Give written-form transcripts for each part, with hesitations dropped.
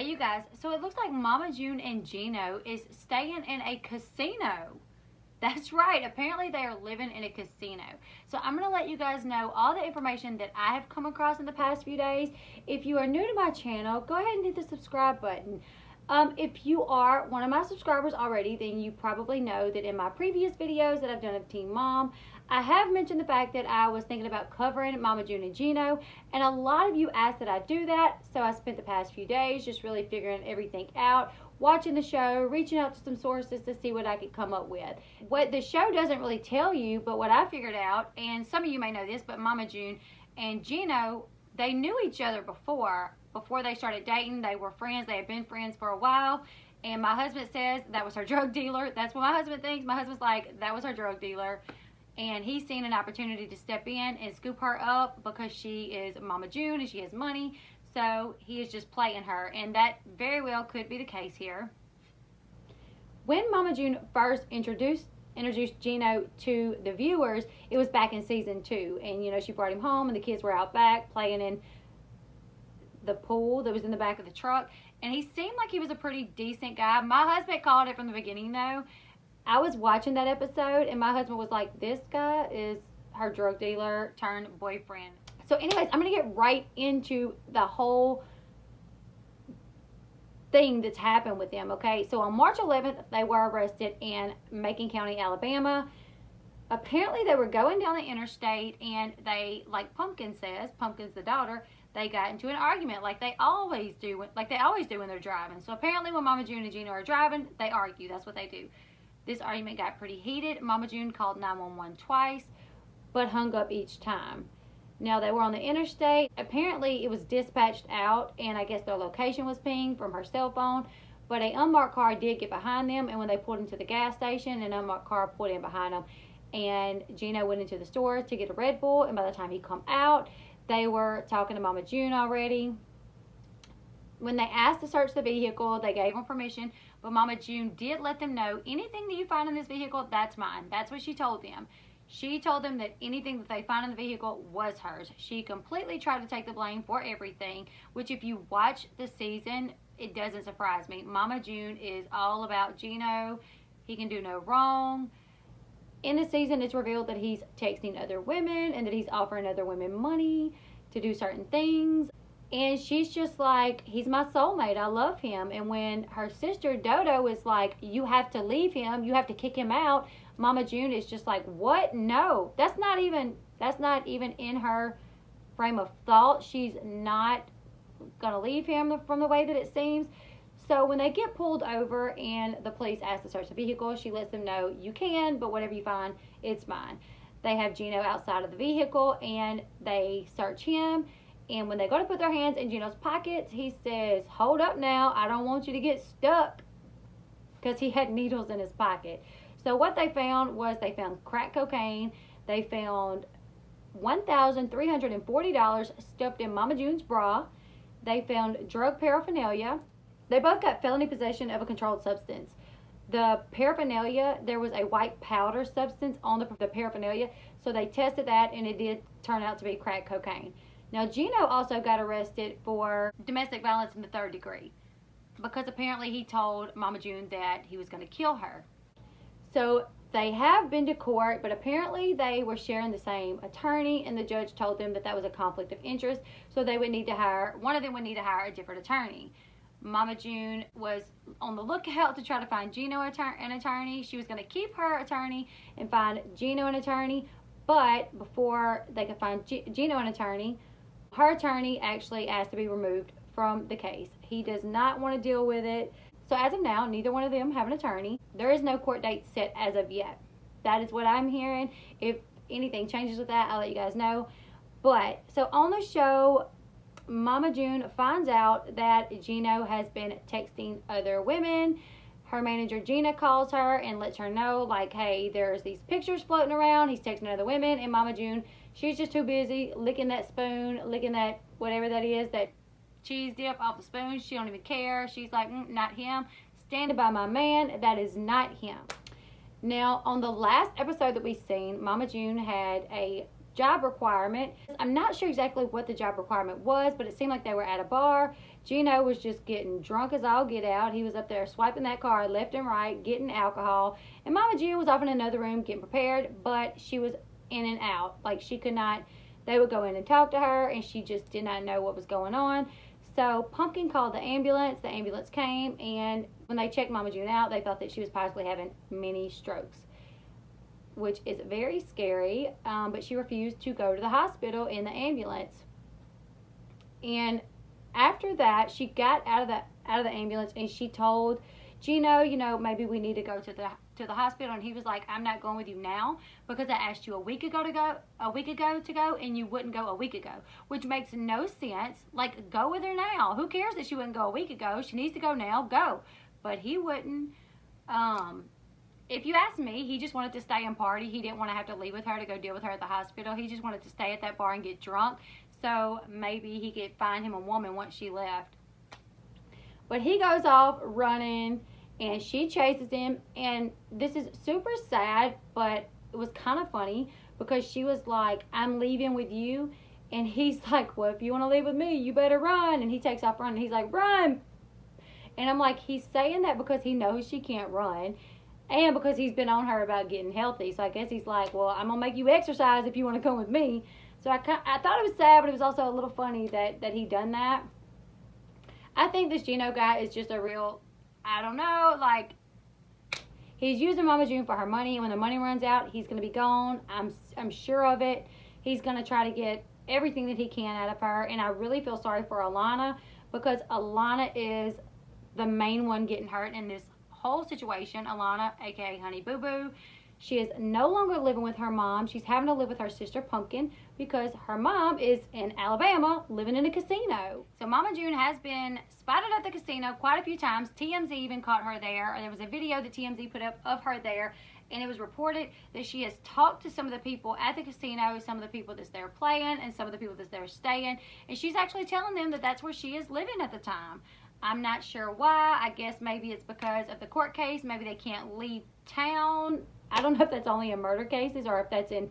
Hey you guys, so it looks like Mama June and Geno is staying in a casino. That's right, apparently they are living in a casino. So I'm going to let you guys know all the information that I have come across in the past few days. If you are new to my channel, go ahead and hit the subscribe button. If you are one of my subscribers already, then you probably know that in my previous videos that I've done of Teen Mom, I have mentioned the fact that I was thinking about covering Mama June and Geno, and a lot of you asked that I do that, so I spent the past few days just really figuring everything out, watching the show, reaching out to some sources to see what I could come up with. What the show doesn't really tell you, but what I figured out, and some of you may know this, but Mama June and Geno, they knew each other before they started dating. They were friends. They had been friends for a while. And my husband says that was her drug dealer. That's what my husband thinks. My husband's like, that was her drug dealer. And he's seen an opportunity to step in and scoop her up because she is Mama June and she has money. So he is just playing her. And that very well could be the case here. When Mama June first introduced Geno to the viewers, it was back in season 2. And, you know, she brought him home and the kids were out back playing in the pool that was in the back of the truck, and he seemed like he was a pretty decent guy. My husband called it from the beginning though. I was watching that episode and my husband was like, this guy is her drug dealer turned boyfriend. So anyways, I'm gonna get right into the whole thing that's happened with them. Okay, so on March 11th they were arrested in Macon County, Alabama. Apparently they were going down the interstate and they, like Pumpkin says, Pumpkin's the daughter, they got into an argument like they always do when they're driving. So apparently when Mama June and Geno are driving, they argue. That's what they do. This argument got pretty heated. Mama June called 911 twice, but hung up each time. Now they were on the interstate. Apparently it was dispatched out, and I guess their location was pinged from her cell phone. But an unmarked car did get behind them, and when they pulled into the gas station, an unmarked car pulled in behind them. And Geno went into the store to get a Red Bull, and by the time he come out, they were talking to Mama June already. When they asked to search the vehicle, they gave them permission, but Mama June did let them know, anything that you find in this vehicle, that's mine. That's what she told them. She told them that anything that they find in the vehicle was hers. She completely tried to take the blame for everything, which if you watch the season, it doesn't surprise me. Mama June is all about Geno. He can do no wrong. In the season, it's revealed that he's texting other women and that he's offering other women money to do certain things. And she's just like, he's my soulmate. I love him. And when her sister Dodo is like, you have to leave him, you have to kick him out, Mama June is just like, what? No, that's not even in her frame of thought. She's not gonna leave him from the way that it seems. So when they get pulled over and the police ask to search the vehicle, she lets them know, you can, but whatever you find, it's mine. They have Geno outside of the vehicle and they search him. And when they go to put their hands in Geno's pockets, he says, hold up now, I don't want you to get stuck, because he had needles in his pocket. So what they found was they found crack cocaine. They found $1,340 stuffed in Mama June's bra. They found drug paraphernalia. They both got felony possession of a controlled substance. The paraphernalia, there was a white powder substance on the paraphernalia, so they tested that and it did turn out to be crack cocaine. Now Geno also got arrested for domestic violence in the 3rd degree because apparently he told Mama June that he was going to kill her. So they have been to court, but apparently they were sharing the same attorney, and the judge told them that that was a conflict of interest, so they would need to hire, one of them would need to hire a different attorney. Mama June was on the lookout to try to find Geno an attorney. She was going to keep her attorney and find Geno an attorney, but before they could find Geno an attorney, her attorney actually asked to be removed from the case. He does not want to deal with it. So as of now, neither one of them have an attorney. There is no court date set as of yet. That is what I'm hearing. If anything changes with that, I'll let you guys know. But, so on the show, Mama June finds out that Geno has been texting other women. Her manager Gina calls her and lets her know, like, hey, there's these pictures floating around. He's texting other women. And Mama June, she's just too busy licking that spoon, licking that, whatever that is, that cheese dip off the spoon. She don't even care. She's like, not him. Standing by my man. That is not him. Now, on the last episode that we've seen, Mama June had a job requirement. I'm not sure exactly what the job requirement was, but it seemed like they were at a bar Geno was just getting drunk as all get out. He was up there swiping that card left and right, getting alcohol. And Mama June was off in another room getting prepared, but she was in and out. Like, she could not, they would go in and talk to her, and she just did not know what was going on. So Pumpkin called the ambulance. The ambulance came, and when they checked Mama June out, they thought that she was possibly having mini strokes, which is very scary, but she refused to go to the hospital in the ambulance. And after that, she got out of the ambulance, and she told Geno, you know, maybe we need to go to the hospital. And he was like, I'm not going with you now because I asked you a week ago to go, and you wouldn't go a week ago, which makes no sense. Like, go with her now. Who cares that she wouldn't go a week ago? She needs to go now. Go. But he wouldn't. If you ask me, he just wanted to stay and party. He didn't want to have to leave with her to go deal with her at the hospital. He just wanted to stay at that bar and get drunk. So maybe he could find him a woman once she left. But he goes off running, and she chases him. And this is super sad, but it was kind of funny because she was like, I'm leaving with you. And he's like, well, if you want to leave with me, you better run. And he takes off running. He's like, run. And I'm like, he's saying that because he knows she can't run. And because he's been on her about getting healthy. So I guess he's like, well, I'm going to make you exercise if you want to come with me. So I thought it was sad, but it was also a little funny that he done that. I think this Geno guy is just a real, I don't know, like, he's using Mama June for her money. And when the money runs out, he's going to be gone. I'm sure of it. He's going to try to get everything that he can out of her. And I really feel sorry for Alana because Alana is the main one getting hurt in this whole situation. Alana, aka Honey Boo Boo, she is no longer living with her mom. She's having to live with her sister Pumpkin because her mom is in Alabama living in a casino. So Mama June has been spotted at the casino quite a few times. TMZ even caught her there. There was a video that TMZ put up of her there, and it was reported that she has talked to some of the people at the casino, some of the people that's there playing, and some of the people that's there staying, and she's actually telling them that that's where she is living at the time. I'm not sure why. I guess maybe it's because of the court case. Maybe they can't leave town. I don't know if that's only in murder cases or if that's in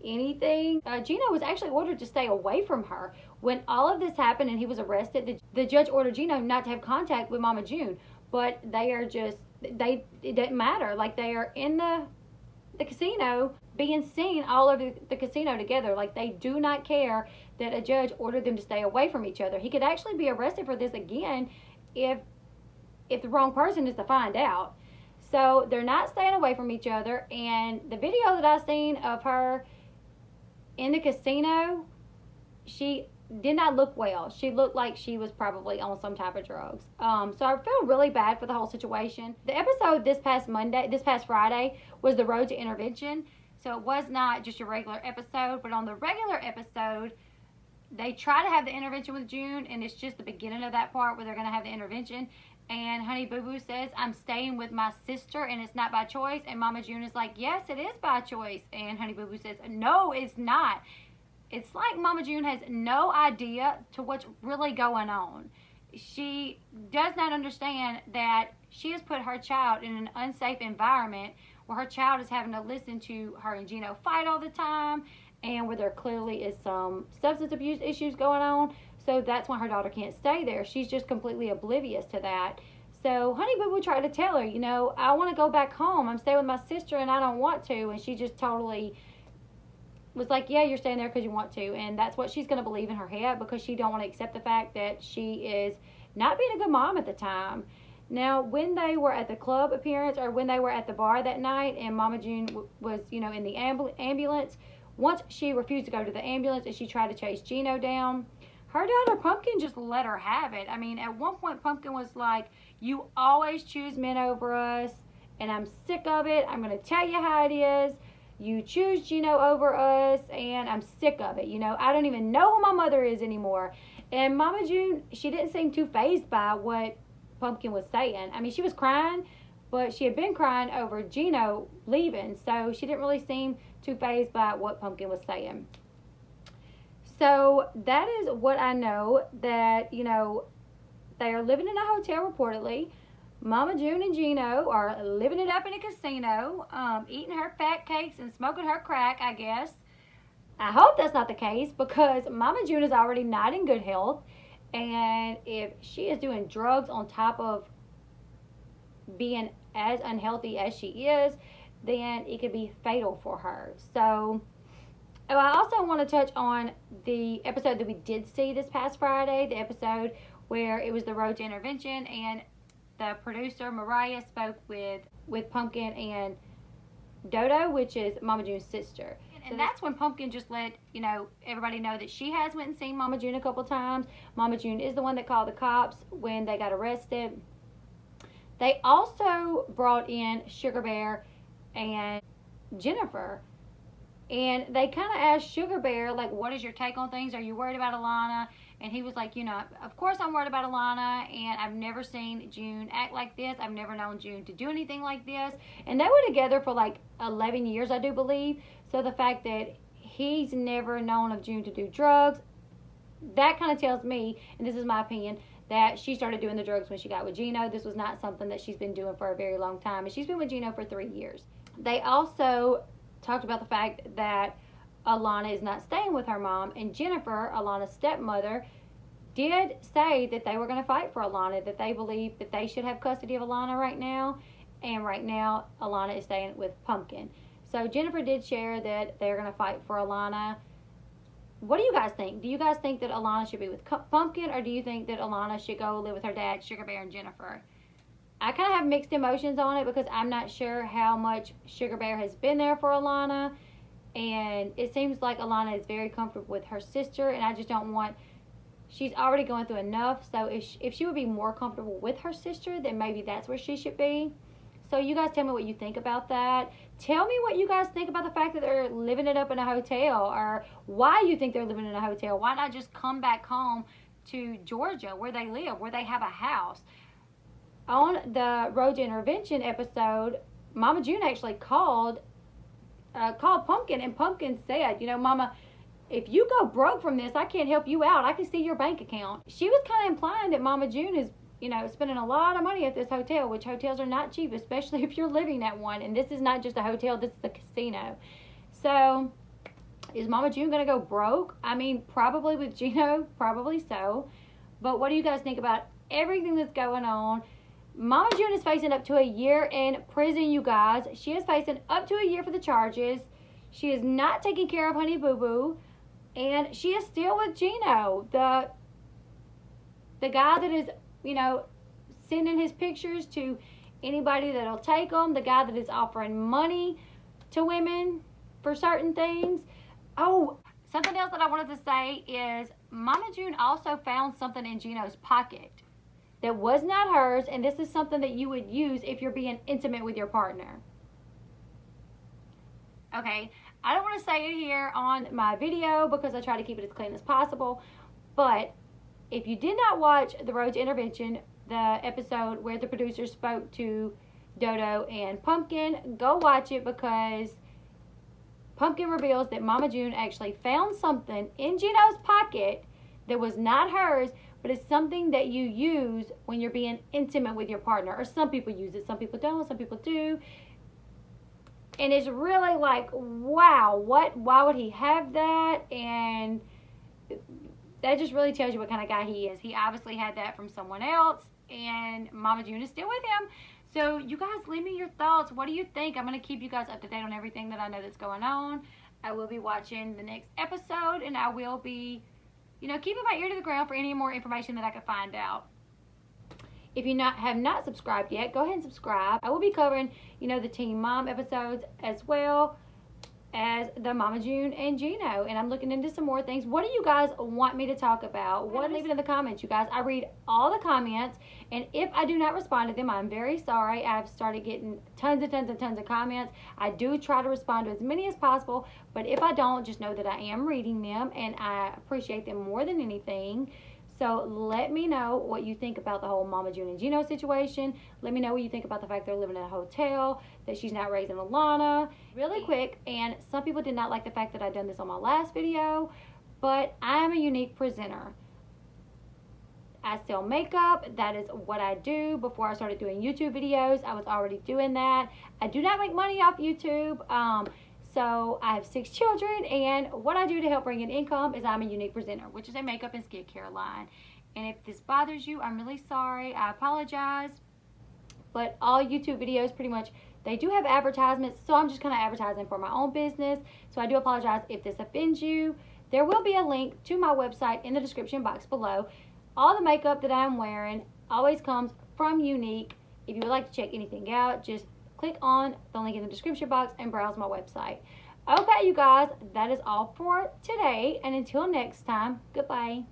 anything. Geno was actually ordered to stay away from her. When all of this happened and he was arrested, the judge ordered Geno not to have contact with Mama June. But they are just, it doesn't matter. Like, they are in the casino being seen all over the casino together. Like, they do not care that a judge ordered them to stay away from each other. He could actually be arrested for this again if the wrong person is to find out. So they're not staying away from each other. And the video that I've seen of her in the casino, she did not look well. She looked like she was probably on some type of drugs. So I feel really bad for the whole situation. The episode this past Friday, was the Road to Intervention. So it was not just your regular episode, but on the regular episode, they try to have the intervention with June, and it's just the beginning of that part where they're going to have the intervention. And Honey Boo Boo says, I'm staying with my sister, and it's not by choice. And Mama June is like, yes, it is by choice. And Honey Boo Boo says, no, it's not. It's like Mama June has no idea to what's really going on. She does not understand that she has put her child in an unsafe environment where her child is having to listen to her and Geno fight all the time, and where there clearly is some substance abuse issues going on. So that's why her daughter can't stay there. She's just completely oblivious to that. So Honey Boo Boo tried to tell her, you know, I want to go back home. I'm staying with my sister and I don't want to. And she just totally was like, yeah, you're staying there because you want to. And that's what she's going to believe in her head, because she don't want to accept the fact that she is not being a good mom at the time. Now, when they were at the club appearance, or when they were at the bar that night and Mama June was, you know, in the ambulance, once she refused to go to the ambulance and she tried to chase Geno down, her daughter Pumpkin just let her have it. I mean, at one point Pumpkin was like, you always choose men over us, and I'm sick of it. I'm going to tell you how it is. You choose Geno over us, and I'm sick of it. You know, I don't even know who my mother is anymore. And Mama June, she didn't seem too fazed by what Pumpkin was saying. I mean, she was crying, but she had been crying over Geno leaving, so she didn't really seem too fazed by what Pumpkin was saying. So that is what I know, that, you know, they are living in a hotel reportedly. Mama June and Geno are living it up in a casino, eating her fat cakes and smoking her crack, I guess. I hope that's not the case, because Mama June is already not in good health. And if she is doing drugs on top of being as unhealthy as she is, then it could be fatal for her. So I also want to touch on the episode that we did see this past Friday, the episode where it was the road to intervention, and the producer Mariah spoke with Pumpkin and Dodo, which is Mama June's sister. And that's when Pumpkin just let, everybody know that she has went and seen Mama June a couple times. Mama June is the one that called the cops when they got arrested. They also brought in Sugar Bear and Jennifer. And they kind of asked Sugar Bear, like, what is your take on things? Are you worried about Alana? And he was like, of course I'm worried about Alana, and I've never seen June act like this. I've never known June to do anything like this. And they were together for like 11 years, I do believe. So the fact that he's never known of June to do drugs, that kind of tells me, and this is my opinion, that she started doing the drugs when she got with Geno. This was not something that she's been doing for a very long time. And she's been with Geno for 3 years. They also talked about the fact that Alana is not staying with her mom, and Jennifer, Alana's stepmother, did say that they were going to fight for Alana, that they believe that they should have custody of Alana right now, and right now Alana is staying with Pumpkin. So Jennifer did share that they're going to fight for Alana. What do you guys think? Do you guys think that Alana should be with Pumpkin, or do you think that Alana should go live with her dad, Sugar Bear, and Jennifer? I kind of have mixed emotions on it because I'm not sure how much Sugar Bear has been there for Alana. And it seems like Alana is very comfortable with her sister. And I just don't want... She's already going through enough. So if she would be more comfortable with her sister, then maybe that's where she should be. So you guys tell me what you think about that. Tell me what you guys think about the fact that they're living it up in a hotel. Or why you think they're living in a hotel. Why not just come back home to Georgia where they live, where they have a house? On the Road to Intervention episode, Mama June actually called Pumpkin, and Pumpkin said, Mama, if you go broke from this, I can't help you out. I can see your bank account. She was kind of implying that Mama June is, spending a lot of money at this hotel, which hotels are not cheap, especially if you're living at one. And this is not just a hotel, this is a casino. So, is Mama June going to go broke? I mean, probably with Geno, probably so. But what do you guys think about everything that's going on? Mama June is facing up to a year in prison, you guys. She is facing up to a year for the charges. She is not taking care of Honey Boo Boo. And she is still with Geno. The guy that is, sending his pictures to anybody that'll take them. The guy that is offering money to women for certain things. Oh, something else that I wanted to say is Mama June also found something in Geno's pocket that was not hers, and this is something that you would use if you're being intimate with your partner. Okay, I don't want to say it here on my video because I try to keep it as clean as possible, but if you did not watch The Road to Intervention, the episode where the producer spoke to Dodo and Pumpkin, go watch it because Pumpkin reveals that Mama June actually found something in Geno's pocket that was not hers, but it's something that you use when you're being intimate with your partner. Or some people use it, some people don't, some people do. And it's really like, wow, why would he have that? And that just really tells you what kind of guy he is. He obviously had that from someone else, and Mama June is still with him. So you guys, leave me your thoughts. What do you think? I'm going to keep you guys up to date on everything that I know that's going on. I will be watching the next episode, and I will be keeping my ear to the ground for any more information that I can find out. If you have not subscribed yet, go ahead and subscribe. I will be covering, the Teen Mom episodes as well as the Mama June and Geno. And I'm looking into some more things. What do you guys want me to talk about? Leave it in the comments, you guys. I read all the comments. And if I do not respond to them, I'm very sorry. I've started getting tons of comments. I do try to respond to as many as possible. But if I don't, just know that I am reading them. And I appreciate them more than anything. So let me know what you think about the whole Mama June and Geno situation. Let me know what you think about the fact they're living in a hotel, that she's not raising Alana. Really quick, and some people did not like the fact that I'd done this on my last video, but I'm a unique presenter. I sell makeup. That is what I do. Before I started doing YouTube videos, I was already doing that. I do not make money off YouTube. So I have 6 children, and what I do to help bring in income is I'm a unique presenter, which is a makeup and skincare line. And if this bothers you, I'm really sorry. I apologize. But all YouTube videos pretty much, they do have advertisements, so I'm just kind of advertising for my own business. So I do apologize if this offends you. There will be a link to my website in the description box below. All the makeup that I'm wearing always comes from Unique. If you would like to check anything out, just click on the link in the description box and browse my website. Okay, you guys, that is all for today. And until next time, goodbye.